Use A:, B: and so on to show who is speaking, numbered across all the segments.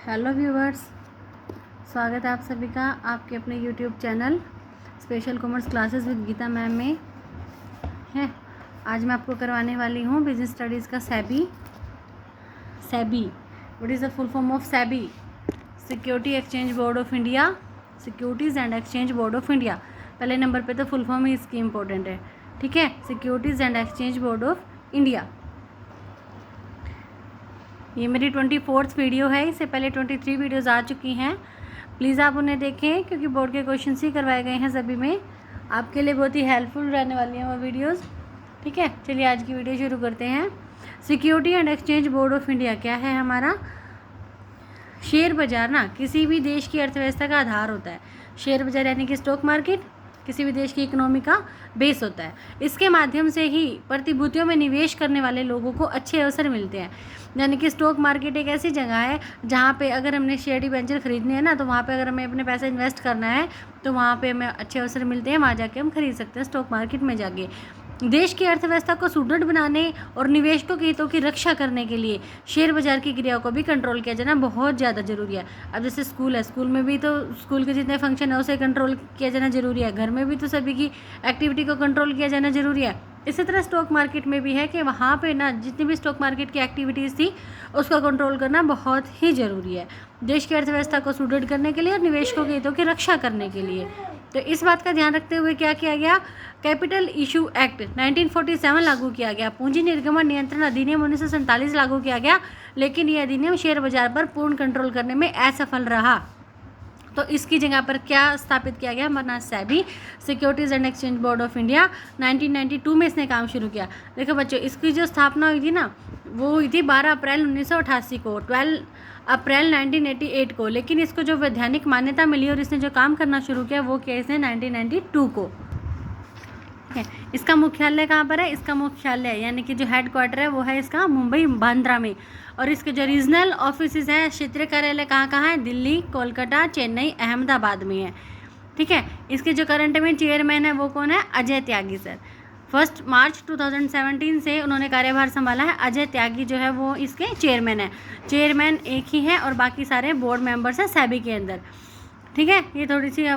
A: Hello viewers, स्वागत है आप सभी का आपके अपने YouTube channel special commerce classes with Geeta ma'am में है। आज मैं आपको करवाने वाली हूँ बिजनेस स्टडीज़ का SEBI. What is the full form of SEBI? Security exchange board of India, securities and exchange board of India. पहले नंबर पे तो फुल फॉर्म ही इसकी इंपॉर्टेंट है, ठीक है। Securities and exchange board of India. ये मेरी 24th वीडियो है। इससे पहले 23 वीडियोज़ आ चुकी हैं। प्लीज़ आप उन्हें देखें क्योंकि बोर्ड के क्वेश्चन ही करवाए गए हैं सभी में। आपके लिए बहुत ही हेल्पफुल रहने वाली हैं वो वीडियोज़, ठीक है। चलिए आज की वीडियो शुरू करते हैं। Security and exchange board of India क्या है? हमारा शेयर बाज़ार ना किसी भी देश की अर्थव्यवस्था का आधार होता है। शेयर बाज़ार यानी कि स्टॉक मार्केट किसी भी देश की इकोनॉमी का बेस होता है। इसके माध्यम से ही प्रतिभूतियों में निवेश करने वाले लोगों को अच्छे अवसर मिलते हैं। यानी कि स्टॉक मार्केट एक ऐसी जगह है जहाँ पे अगर हमने शेयर डिबेंचर खरीदने हैं ना, तो वहाँ पे अगर हमें अपने पैसे इन्वेस्ट करना है तो वहाँ पे हमें अच्छे अवसर मिलते हैं। वहाँ जाके हम खरीद सकते हैं स्टॉक मार्केट में जाके। देश की अर्थव्यवस्था को सुदृढ़ बनाने और निवेशकों के हितों की रक्षा करने के लिए शेयर बाजार की क्रियाओं को भी कंट्रोल किया जाना बहुत ज़्यादा ज़रूरी है। अब जैसे स्कूल है, स्कूल में भी तो स्कूल के जितने फंक्शन है उसे कंट्रोल किया जाना ज़रूरी है। घर में भी तो सभी की एक्टिविटी को कंट्रोल किया जाना ज़रूरी है। इसी तरह स्टॉक मार्केट में भी है कि वहाँ पे ना जितनी भी स्टॉक मार्केट की एक्टिविटीज़ थी उसका कंट्रोल करना बहुत ही ज़रूरी है, देश की अर्थव्यवस्था को सुदृढ़ करने के लिए और निवेशकों के हितों की रक्षा करने के लिए। तो इस बात का ध्यान रखते हुए क्या किया गया? कैपिटल इशू एक्ट 1947 लागू किया गया। पूंजी निर्गमन नियंत्रण अधिनियम 1947 लागू किया गया, लेकिन यह अधिनियम शेयर बाजार पर पूर्ण कंट्रोल करने में असफल रहा। तो इसकी जगह पर क्या स्थापित किया गया? हमारा SEBI, securities and exchange board of India. 1992 में इसने काम शुरू किया। देखो बच्चों, इसकी जो स्थापना हुई थी ना, वो हुई थी 12 अप्रैल 1988 को, 12 अप्रैल 1988 को। लेकिन इसको जो वैधानिक मान्यता मिली और इसने जो काम करना शुरू किया वो किया इसने 1992 को। इसका मुख्यालय कहाँ पर है? इसका मुख्यालय यानी कि जो हेड क्वार्टर है वो है इसका मुंबई बांद्रा में। और इसके जो रीजनल ऑफिस हैं, क्षेत्रीय कार्यालय कहाँ कहाँ है? दिल्ली, कोलकाता, चेन्नई, अहमदाबाद में है, ठीक है। इसके जो करंट में चेयरमैन है वो कौन है? अजय त्यागी सर। 1 मार्च 2017 से उन्होंने कार्यभार संभाला है। अजय त्यागी जो है वो इसके चेयरमैन है। चेयरमैन एक ही है और बाकी सारे बोर्ड मेंबर्स हैं सेबी के अंदर, ठीक है। ये थोड़ी सी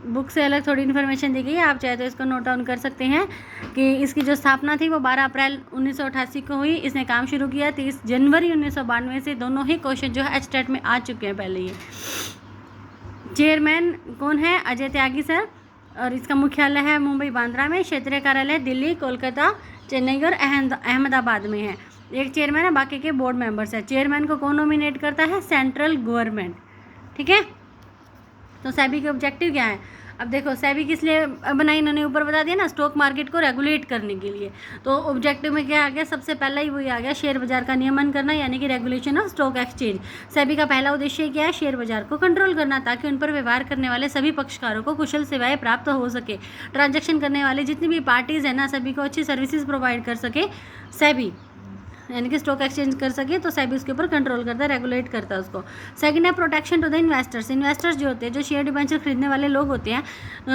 A: बुक से अलग थोड़ी इन्फॉर्मेशन दी गई है, आप चाहे तो इसको नोट डाउन कर सकते हैं कि इसकी जो स्थापना थी वो 12 अप्रैल 1988 को हुई। इसने काम शुरू किया 30 जनवरी 1992 से। दोनों ही क्वेश्चन जो है एचटेट में आ चुके हैं पहले ही। चेयरमैन कौन है? अजय त्यागी सर। और इसका मुख्यालय है मुंबई बांद्रा में, क्षेत्रीय कार्यालय दिल्ली, कोलकाता, चेन्नई और अहमदाबाद में है। एक चेयरमैन है, बाकी के बोर्ड मेंबर्स है। चेयरमैन को कौन नॉमिनेट करता है? सेंट्रल गवर्नमेंट, ठीक है। तो सेबी के ऑब्जेक्टिव क्या है? अब देखो सेबी किस लिए बनाई, इन्होंने ऊपर बता दिया ना, स्टॉक मार्केट को रेगुलेट करने के लिए। तो ऑब्जेक्टिव में क्या आ गया? सबसे पहला ही वही आ गया, शेयर बाजार का नियमन करना यानी कि regulation of stock exchange. SEBI का पहला उद्देश्य क्या है? शेयर बाजार को कंट्रोल करना, ताकि उन पर व्यवहार करने वाले सभी पक्षकारों को कुशल सेवाएं प्राप्त हो सके। ट्रांजैक्शन करने वाले जितनी भी पार्टीज़ है ना, सभी को अच्छी सर्विसेज प्रोवाइड कर सके सेबी, यानी कि स्टॉक एक्सचेंज कर सके। तो सेबी उसके ऊपर कंट्रोल करता है, रेगुलेट करता है उसको। सेकंड है protection to the investors. Investors जो होते हैं, जो शेयर डिबेंचर खरीदने वाले लोग होते हैं,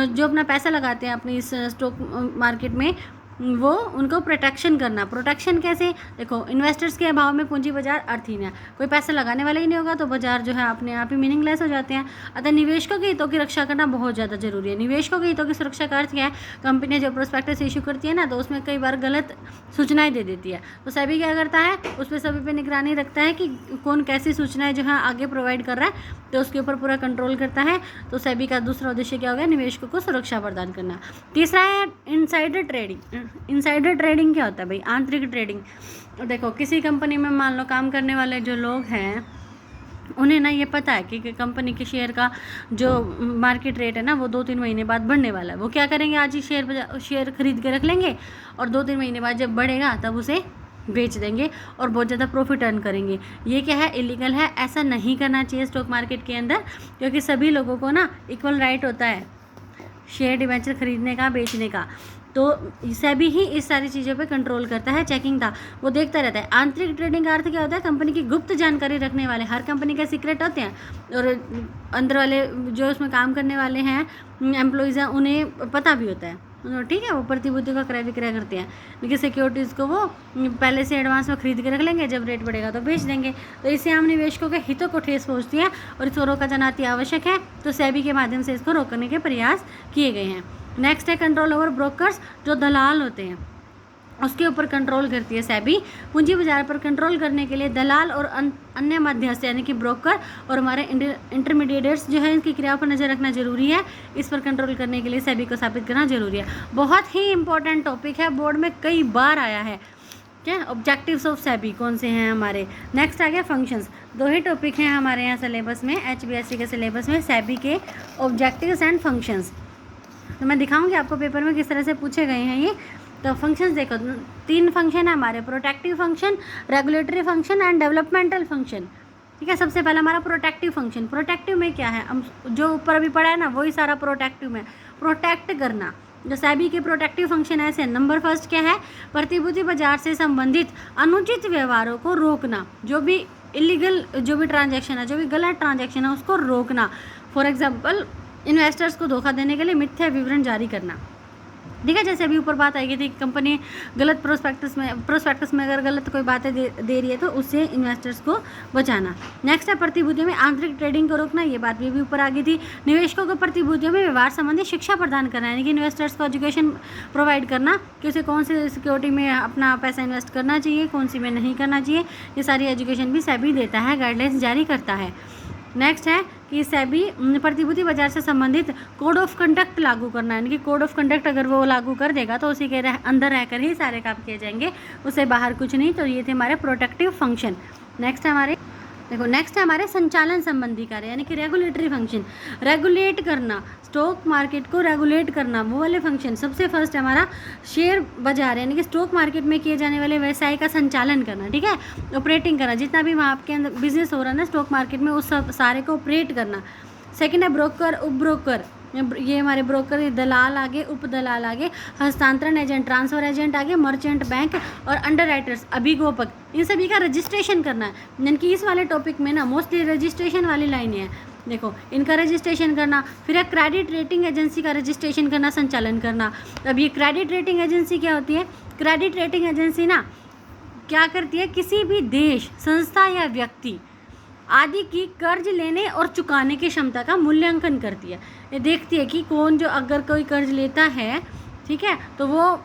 A: जो अपना पैसा लगाते हैं अपनी इस स्टॉक मार्केट में, वो उनको प्रोटेक्शन करना। प्रोटेक्शन कैसे? देखो इन्वेस्टर्स के अभाव में पूंजी बाजार अर्थहीन है, कोई पैसा लगाने वाला ही नहीं होगा तो बाजार जो है अपने आप ही मीनिंगलेस हो जाते हैं। अतः निवेशकों के हितों की रक्षा करना बहुत ज़्यादा जरूरी है। निवेशकों के हितों की सुरक्षा का अर्थ क्या है? कंपनी जो प्रोस्पेक्टस इशू करती है ना, तो उसमें कई बार गलत सूचनाएं दे देती है। तो सेबी क्या करता है? उस पर सभी पे निगरानी रखता है कि कौन कैसी सूचनाएं जो है आगे प्रोवाइड कर रहा है, तो उसके ऊपर पूरा कंट्रोल करता है। तो सेबी का दूसरा उद्देश्य क्या हो गया? निवेशकों को सुरक्षा प्रदान करना। तीसरा है इनसाइडर ट्रेडिंग। इनसाइडर ट्रेडिंग क्या होता है भाई? आंतरिक ट्रेडिंग। देखो किसी कंपनी में मान लो काम करने वाले जो लोग हैं, उन्हें ना ये पता है कि कंपनी के शेयर का जो मार्केट रेट है ना, वो 2-3 महीने बाद बढ़ने वाला है। वो क्या करेंगे? आज ही शेयर खरीद के रख लेंगे और 2-3 महीने बाद जब बढ़ेगा तब उसे बेच देंगे और बहुत ज़्यादा प्रॉफिट अर्न करेंगे। ये क्या है? इलीगल है। ऐसा नहीं करना चाहिए स्टॉक मार्केट के अंदर, क्योंकि सभी लोगों को ना इक्वल राइट होता है शेयर डिबेंचर खरीदने का, बेचने का। तो सेबी ही इस सारी चीज़ों पे कंट्रोल करता है, चेकिंग था वो देखता रहता है। आंतरिक ट्रेडिंग का अर्थ क्या होता है? कंपनी की गुप्त जानकारी रखने वाले। हर कंपनी के सीक्रेट होते हैं और अंदर वाले जो उसमें काम करने वाले हैं एम्प्लॉयज़ हैं, उन्हें पता भी होता है, ठीक है, वो प्रतिभूतियों का क्रय विक्रय करते हैं। लेकिन सिक्योरिटीज़ को वो पहले से एडवांस में खरीद के रख लेंगे, जब रेट बढ़ेगा तो बेच देंगे। तो इससे आम निवेशकों के हितों को ठेस पहुँचती है और इसको रोका जाना अति आवश्यक है। तो सेबी के माध्यम से इसको रोकने के प्रयास किए गए हैं। नेक्स्ट है कंट्रोल ओवर ब्रोकर्स, जो दलाल होते हैं उसके ऊपर कंट्रोल करती है सेबी। पूंजी बाजार पर कंट्रोल करने के लिए दलाल और अन्य मध्यस्थ यानी कि ब्रोकर और हमारे इंटरमीडिएटर्स जो है इनकी क्रियाओं पर नज़र रखना जरूरी है। इस पर कंट्रोल करने के लिए सेबी को स्थापित करना जरूरी है। बहुत ही इंपॉर्टेंट टॉपिक है, बोर्ड में कई बार आया है। क्या ऑब्जेक्टिव्स ऑफ सेबी कौन से हैं हमारे। नेक्स्ट आ गया फंक्शंस। 2 ही टॉपिक हैं हमारे यहाँ सिलेबस में, HBSC के सिलेबस में, सेबी के ऑब्जेक्टिव्स एंड फंक्शंस। तो मैं दिखाऊंगी आपको पेपर में किस तरह से पूछे गए हैं ये। तो फंक्शंस देखो, 3 फंक्शन है हमारे, protective function, regulatory function and developmental function. ठीक है, सबसे पहला हमारा प्रोटेक्टिव फंक्शन। प्रोटेक्टिव में क्या है, हम जो ऊपर अभी पढ़ा है ना वही सारा प्रोटेक्टिव में, प्रोटेक्ट करना। जो सेबी के प्रोटेक्टिव फंक्शन ऐसे, नंबर फर्स्ट क्या है, प्रतिभूति बाजार से संबंधित अनुचित व्यवहारों को रोकना। जो भी इलीगल जो भी ट्रांजैक्शन है, जो भी गलत ट्रांजैक्शन है उसको रोकना। फॉर एग्जाम्पल इन्वेस्टर्स को धोखा देने के लिए मिथ्या विवरण जारी करना। ठीक है, जैसे अभी ऊपर बात आई थी, कंपनी गलत प्रोस्पेक्टस में अगर गलत कोई बातें दे रही है तो उससे इन्वेस्टर्स को बचाना। नेक्स्ट है प्रतिभूतियों में आंतरिक ट्रेडिंग को रोकना, ये बात भी ऊपर आ गई थी। निवेशकों को प्रतिभूतियों में व्यवहार संबंधी शिक्षा प्रदान करना, यानी कि इन्वेस्टर्स को एजुकेशन प्रोवाइड करना कि उसे कौन सी सिक्योरिटी में अपना पैसा इन्वेस्ट करना चाहिए, कौन सी में नहीं करना चाहिए। ये सारी एजुकेशन भी सेबी देता है, गाइडलाइंस जारी करता है। नेक्स्ट है कि सेबी प्रतिभूति बाजार से संबंधित कोड ऑफ कंडक्ट लागू करना, यानी कि कोड ऑफ कंडक्ट अगर वो लागू कर देगा तो उसी के अंदर रहकर ही सारे काम किए जाएंगे, उससे बाहर कुछ नहीं। तो ये थे हमारे प्रोटेक्टिव फंक्शन। नेक्स्ट हमारे देखो, नेक्स्ट है हमारे संचालन संबंधी कार्य, यानी कि रेगुलेटरी फंक्शन। रेगुलेट करना, स्टॉक मार्केट को रेगुलेट करना, वो वाले फंक्शन। सबसे फर्स्ट है हमारा शेयर बाजार, यानी कि स्टॉक मार्केट में किए जाने वाले व्यवसाय का संचालन करना। ठीक है, ऑपरेटिंग करना, जितना भी वहाँ आपके अंदर बिजनेस हो रहा है ना स्टॉक मार्केट में, उस सब सारे को ऑपरेट करना। सेकेंड है ब्रोकर, उप ब्रोकर, ये हमारे ब्रोकर, दलाल आगे, उप दलाल आगे, हस्तांतरण एजेंट, ट्रांसफर एजेंट आगे, मर्चेंट बैंक और अंडर राइटर्स, अभिगोपक, इन सभी का रजिस्ट्रेशन करना है। यानी कि इस वाले टॉपिक में ना मोस्टली रजिस्ट्रेशन वाली लाइनें हैं। देखो, इनका रजिस्ट्रेशन करना, फिर एक क्रेडिट रेटिंग एजेंसी का रजिस्ट्रेशन करना, संचालन करना। अब ये क्रेडिट रेटिंग एजेंसी क्या होती है, क्रेडिट रेटिंग एजेंसी ना क्या करती है, किसी भी देश, संस्था या व्यक्ति आदि की कर्ज लेने और चुकाने की क्षमता का मूल्यांकन करती है। ये देखती है कि कौन, जो अगर कोई कर्ज लेता है, ठीक है, तो वो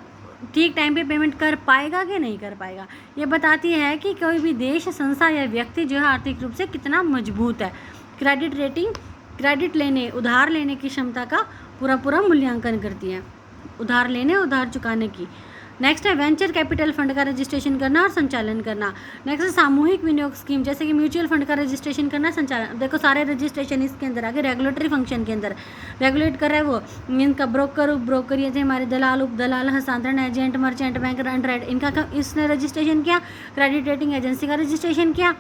A: ठीक टाइम पे पेमेंट कर पाएगा कि नहीं कर पाएगा। ये बताती है कि कोई भी देश, संस्था या व्यक्ति जो है आर्थिक रूप से कितना मजबूत है। क्रेडिट रेटिंग क्रेडिट लेने, उधार लेने की क्षमता का पूरा मूल्यांकन करती है, उधार लेने, उधार चुकाने की। नेक्स्ट है वेंचर कैपिटल फंड का रजिस्ट्रेशन करना और संचालन करना। नेक्स्ट है सामूहिक विनियोग स्कीम, जैसे कि म्यूचुअल फंड का रजिस्ट्रेशन करना, संचालन। देखो सारे रजिस्ट्रेशन इसके अंदर आगे, रेगुलेटरी फंक्शन के अंदर रेगुलेट कर रहा है वो। इनका ब्रोकर, उप ब्रोकर, ये थे हमारे दलाल, उप दलाल, हस्तांतरण एजेंट, मर्चेंट बैंक, अंडरराइटर, इनका इसने रजिस्ट्रेशन किया। क्रेडिट रेटिंग एजेंसी का रजिस्ट्रेशन किया,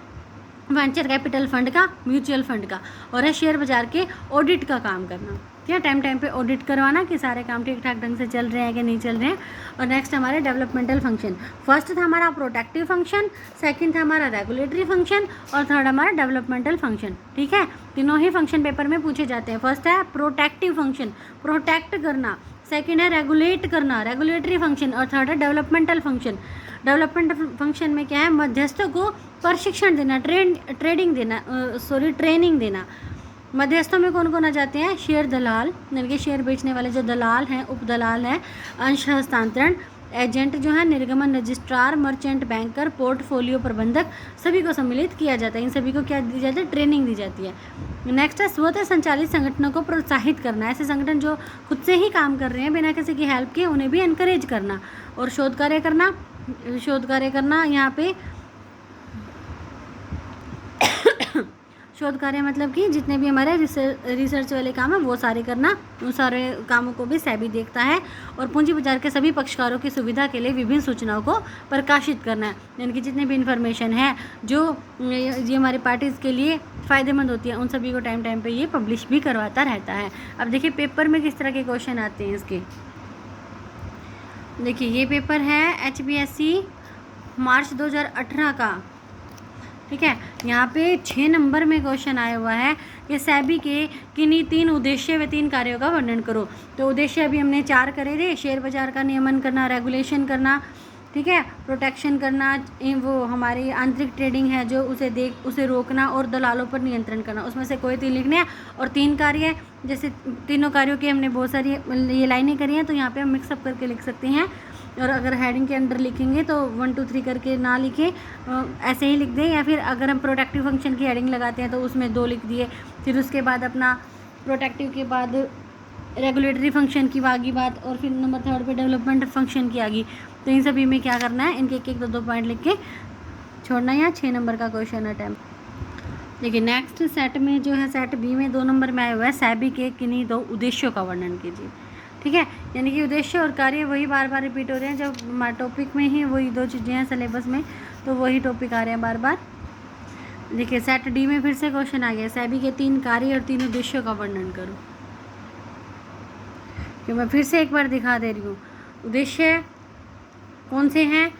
A: वेंचर कैपिटल फंड का, म्यूचुअल फंड का, और है शेयर बाजार के ऑडिट का काम करना। क्या टाइम पे ऑडिट करवाना कि सारे काम ठीक ठाक ढंग से चल रहे हैं कि नहीं चल रहे हैं। और नेक्स्ट हमारे डेवलपमेंटल फंक्शन। फर्स्ट था हमारा प्रोटेक्टिव फंक्शन, सेकंड था हमारा रेगुलेटरी फंक्शन और थर्ड हमारा डेवलपमेंटल फंक्शन। ठीक है, तीनों ही फंक्शन पेपर में पूछे जाते हैं। फर्स्ट है प्रोटेक्टिव फंक्शन, प्रोटेक्ट करना, सेकंड है रेगुलेट करना, रेगुलेटरी फंक्शन, और थर्ड है डेवलपमेंटल फंक्शन। डेवलपमेंट फंक्शन में क्या है, मध्यस्थों को प्रशिक्षण देना, ट्रेनिंग देना। मध्यस्थों में कौन कौन आ जाते हैं, शेयर दलाल, यानी कि शेयर बेचने वाले जो दलाल हैं, उप दलाल हैं, अंश हस्तांतरण एजेंट जो है, निर्गमन रजिस्ट्रार, मर्चेंट बैंकर, पोर्टफोलियो प्रबंधक, सभी को सम्मिलित किया जाता है। इन सभी को क्या दी जाती है, ट्रेनिंग दी जाती है। नेक्स्ट है स्वतः संचालित संगठनों को प्रोत्साहित करना, ऐसे संगठन जो खुद से ही काम कर रहे हैं बिना किसी की हेल्प के, उन्हें भी इनकरेज करना। और शोध कार्य करना यहाँ पे शोध कार्य मतलब कि जितने भी हमारे रिसर्च वाले काम है वो सारे करना, उन सारे कामों को भी सेबी देखता है। और पूंजी बाजार के सभी पक्षकारों की सुविधा के लिए विभिन्न सूचनाओं को प्रकाशित करना है, यानी कि जितने भी इन्फॉर्मेशन है जो ये हमारे पार्टीज़ के लिए फ़ायदेमंद होती है, उन सभी को टाइम पे ये पब्लिश भी करवाता रहता है। अब देखिए पेपर में किस तरह के क्वेश्चन आते हैं इसके। देखिए ये पेपर है HBSC मार्च 2018 का, ठीक है। यहाँ पे 6 नंबर में क्वेश्चन आया हुआ है कि सेबी के किन्हीं 3 उद्देश्य व 3 कार्यों का वर्णन करो। तो उद्देश्य अभी हमने 4 करे थे, शेयर बाजार का नियमन करना, रेगुलेशन करना, ठीक है, प्रोटेक्शन करना, वो हमारी आंतरिक ट्रेडिंग है जो उसे रोकना और दलालों पर नियंत्रण करना। उसमें से कोई 3 लिखने हैं और 3 कार्य है, जैसे तीनों कार्यों की हमने बहुत सारी ये लाइनें करी हैं, तो यहाँ पे हम मिक्सअप करके लिख सकते हैं। और अगर हेडिंग के अंदर लिखेंगे तो 1 2 3 करके ना लिखें, ऐसे ही लिख दें, या फिर अगर हम प्रोटेक्टिव फंक्शन की हेडिंग लगाते हैं तो उसमें 2 लिख दिए, फिर उसके बाद अपना प्रोटेक्टिव के बाद रेगुलेटरी फंक्शन की आगी बात, और फिर नंबर 3 पे डेवलपमेंट फंक्शन की आगी। तो इन सभी में क्या करना है, इनके 1 2 पॉइंट लिख के छोड़ना है। 6 नंबर का क्वेश्चन अटैम्प्ट। देखिए नेक्स्ट सेट में जो है, सेट बी में 2 नंबर में आया हुआ है, सेबी के किन्हीं 2 उद्देश्यों का वर्णन कीजिए। ठीक है, यानी कि उद्देश्य और कार्य वही बार बार रिपीट हो रहे हैं, जब टॉपिक में ही वही 2 चीज़ें हैं सिलेबस में, तो वही टॉपिक आ रहे हैं बार बार। देखिए सेट डी में फिर से क्वेश्चन आ गया, सेबी के 3 कार्य और 3 उद्देश्यों का वर्णन करो। कि मैं फिर से एक बार दिखा दे रही हूँ, उद्देश्य कौन से हैं,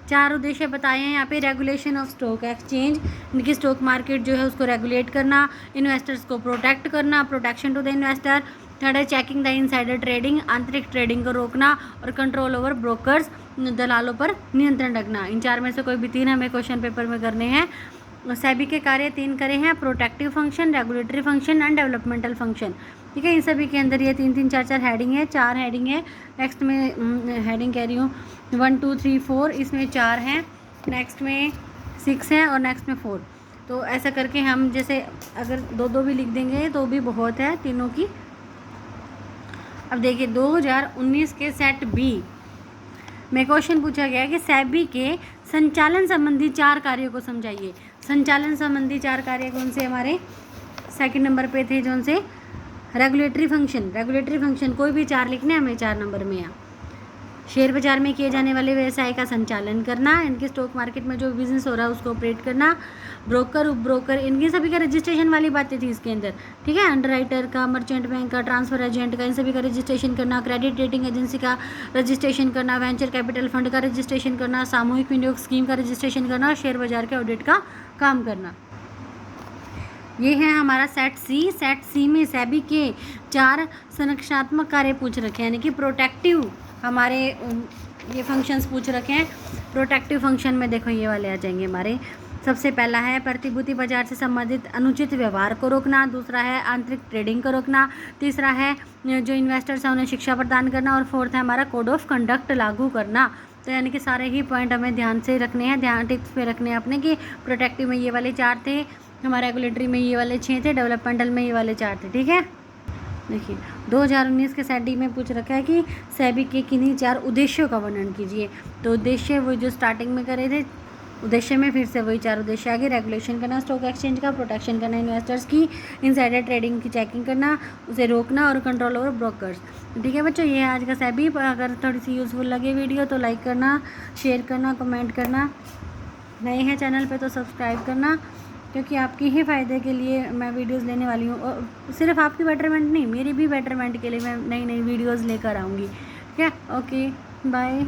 A: 4 उद्देश्य बताए हैं यहाँ पे। रेगुलेशन ऑफ स्टॉक एक्सचेंज, इनकी स्टॉक मार्केट जो है उसको रेगुलेट करना, इन्वेस्टर्स को प्रोटेक्ट करना, protection to the investor. 3rd है चेकिंग द इनसाइडर ट्रेडिंग, आंतरिक ट्रेडिंग को रोकना, और कंट्रोल ओवर ब्रोकर्स, दलालों पर नियंत्रण रखना। इन 4 में से कोई भी 3 हमें क्वेश्चन पेपर में करने हैं। सेबी के कार्य 3 करे हैं, protective function, regulatory function and developmental function. ठीक है, इन सभी के अंदर ये 3 4 4 हेडिंग है, 4 हेडिंग है। नेक्स्ट में हेडिंग कह रही हूँ 1 2 3 4, इसमें 4 हैं, नेक्स्ट में 6 हैं और नेक्स्ट में 4। तो ऐसा करके हम जैसे अगर 2 भी लिख देंगे तो भी बहुत है तीनों की। अब देखिए 2019 के सेट बी में क्वेश्चन पूछा गया है कि सेबी के संचालन संबंधी 4 कार्यों को समझाइए। संचालन संबंधी 4 कार्य कौन से हमारे 2nd नंबर पे थे, जो से रेगुलेटरी फंक्शन कोई भी 4 लिखने हमें 4 नंबर में। यहाँ शेयर बाजार में किए जाने वाले व्यवसाय का संचालन करना, इनके स्टॉक मार्केट में जो बिजनेस हो रहा है उसको ऑपरेट करना, ब्रोकर उप ब्रोकर, इनकी सभी का रजिस्ट्रेशन वाली बातें थी इसके अंदर। ठीक है, अंडरराइटर का, मर्चेंट बैंक का, ट्रांसफर एजेंट का, इन सभी का रजिस्ट्रेशन करना, क्रेडिट रेटिंग एजेंसी का रजिस्ट्रेशन करना, वेंचर कैपिटल फंड का रजिस्ट्रेशन करना, सामूहिक विनियोग स्कीम का रजिस्ट्रेशन करना, और शेयर बाजार के ऑडिट का काम करना। ये है हमारा सेट सी। सेट सी में सेबी के 4 संरक्षणात्मक कार्य पूछ रखे हैं, यानी कि प्रोटेक्टिव हमारे ये फंक्शंस पूछ रखे हैं। प्रोटेक्टिव फंक्शन में देखो ये वाले आ जाएंगे हमारे। सबसे पहला है प्रतिभूति बाजार से संबंधित अनुचित व्यवहार को रोकना, दूसरा है आंतरिक ट्रेडिंग को रोकना, तीसरा है जो इन्वेस्टर्स हैं उन्हें शिक्षा प्रदान करना, और 4th है हमारा कोड ऑफ कंडक्ट लागू करना। तो यानी कि सारे ही पॉइंट हमें ध्यान से रखने हैं, ध्यान टिप्स पे रखने हैं अपने, कि प्रोटेक्टिव में ये वाले 4 थे, हमारे रेगुलेटरी में ये वाले 6 थे, डेवलपमेंटल में ये वाले 4 थे। ठीक है, देखिए 2019 के सेट डी में पूछ रखा है कि सेबी के किन्हीं 4 उद्देश्यों का वर्णन कीजिए। तो उद्देश्य वो जो स्टार्टिंग में करे थे, उद्देश्य में फिर से वही 4 उद्देश्य आगे, रेगुलेशन करना स्टॉक एक्सचेंज का, प्रोटेक्शन करना इन्वेस्टर्स की, इनसाइडर ट्रेडिंग की चेकिंग करना, उसे रोकना, और कंट्रोल ओवर ब्रोकर्स। ठीक है बच्चों, ये है आज का सेबी। अगर थोड़ी सी यूज़फुल लगे वीडियो तो लाइक करना, शेयर करना, कमेंट करना, नए हैं चैनल पे तो सब्सक्राइब करना, क्योंकि आपके ही फ़ायदे के लिए मैं वीडियोस लेने वाली हूँ, और सिर्फ आपकी बेटरमेंट नहीं, मेरी भी बेटरमेंट के लिए मैं नई वीडियोस लेकर आऊँगी। ठीक है, ओके बाय।